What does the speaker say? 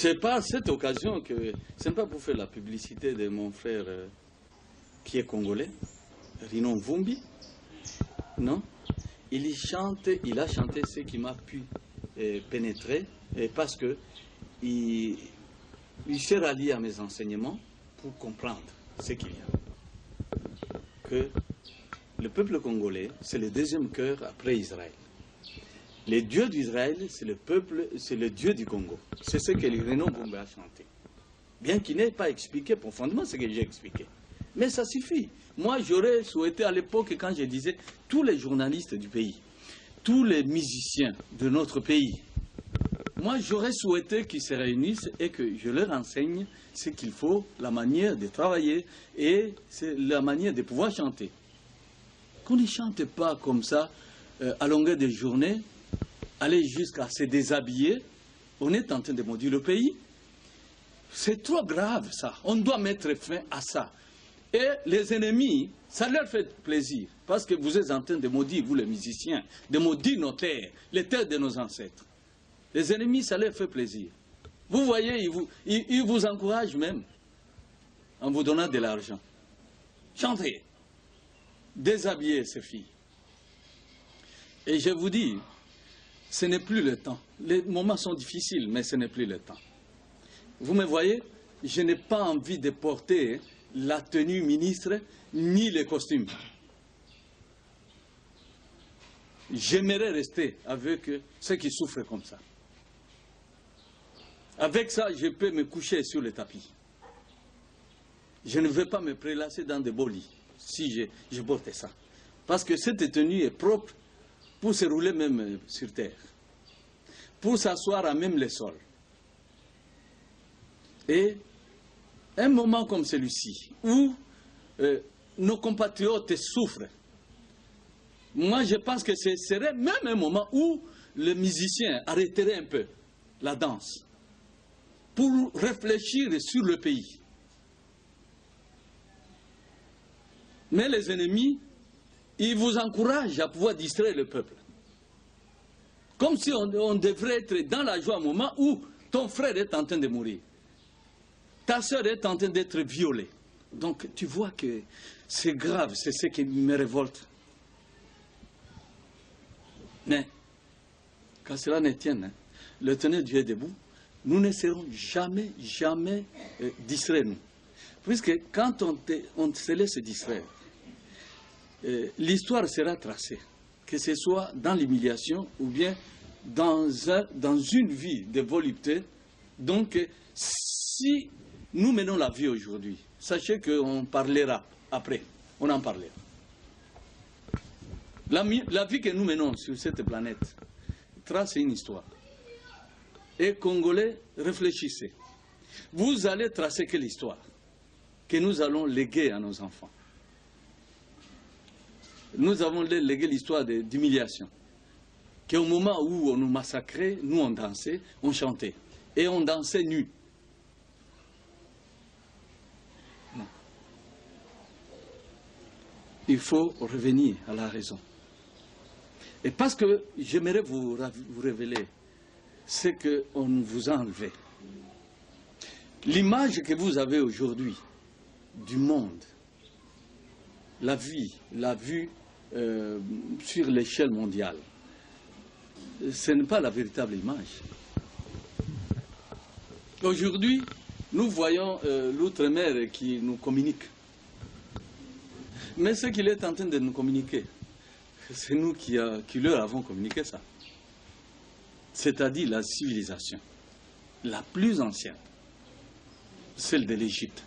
C'est par cette occasion que, ce n'est pas pour faire la publicité de mon frère qui est congolais, Rino Mvumbi, non? Il a chanté ce qui m'a pu pénétrer, parce que il s'est rallié à mes enseignements pour comprendre ce qu'il y a. Que le peuple congolais, c'est le deuxième cœur après Israël. Le Dieu d'Israël, c'est le peuple, c'est le Dieu du Congo. C'est ce que Rino Mvumbi a chanté. Bien qu'il n'ait pas expliqué profondément ce que j'ai expliqué. Mais ça suffit. Moi, j'aurais souhaité à l'époque, quand je disais, tous les journalistes du pays, tous les musiciens de notre pays, moi, j'aurais souhaité qu'ils se réunissent et que je leur enseigne ce qu'il faut, la manière de travailler et la manière de pouvoir chanter. Qu'on ne chante pas comme ça, à longueur de journée, aller jusqu'à se déshabiller, on est en train de maudire le pays. C'est trop grave, ça. On doit mettre fin à ça. Et les ennemis, ça leur fait plaisir, parce que vous êtes en train de maudire, vous les musiciens, de maudire nos terres, les terres de nos ancêtres. Les ennemis, ça leur fait plaisir. Vous voyez, ils vous encouragent même, en vous donnant de l'argent. Chantez, déshabillez ces filles. Et je vous dis, ce n'est plus le temps. Les moments sont difficiles, mais ce n'est plus le temps. Vous me voyez, je n'ai pas envie de porter la tenue ministre, ni les costumes. J'aimerais rester avec ceux qui souffrent comme ça. Avec ça, je peux me coucher sur le tapis. Je ne veux pas me prélasser dans des beaux lits, si je porte ça. Parce que cette tenue est propre pour se rouler même sur terre, pour s'asseoir à même le sol. Et un moment comme celui-ci, où nos compatriotes souffrent, moi je pense que ce serait même un moment où les musiciens arrêteraient un peu la danse pour réfléchir sur le pays. Mais les ennemis, ils vous encouragent à pouvoir distraire le peuple. Comme si on devrait être dans la joie au moment où ton frère est en train de mourir. Ta sœur est en train d'être violée. Donc tu vois que c'est grave, c'est ce qui me révolte. Mais, quand cela ne tienne, hein, l'Éternel Dieu est debout, nous ne serons jamais, jamais distraits, nous. Puisque quand on se laisse distraire, l'histoire sera tracée, que ce soit dans l'humiliation ou bien dans une vie de volupté. Donc, si nous menons la vie aujourd'hui, sachez qu'on parlera après, on en parlera. La vie que nous menons sur cette planète trace une histoire. Et Congolais, réfléchissez. Vous allez tracer quelle histoire que nous allons léguer à nos enfants. Nous avons légué l'histoire d'humiliation. Qu'au moment où on nous massacrait, nous on dansait, on chantait. Et on dansait nus. Non. Il faut revenir à la raison. Et parce que j'aimerais vous révéler ce qu'on vous a enlevé. L'image que vous avez aujourd'hui du monde, la vue sur l'échelle mondiale, ce n'est pas la véritable image. Aujourd'hui, nous voyons l'outre-mer qui nous communique. Mais ce qu'il est en train de nous communiquer, c'est nous qui leur avons communiqué ça. C'est-à-dire la civilisation, la plus ancienne, celle de l'Égypte.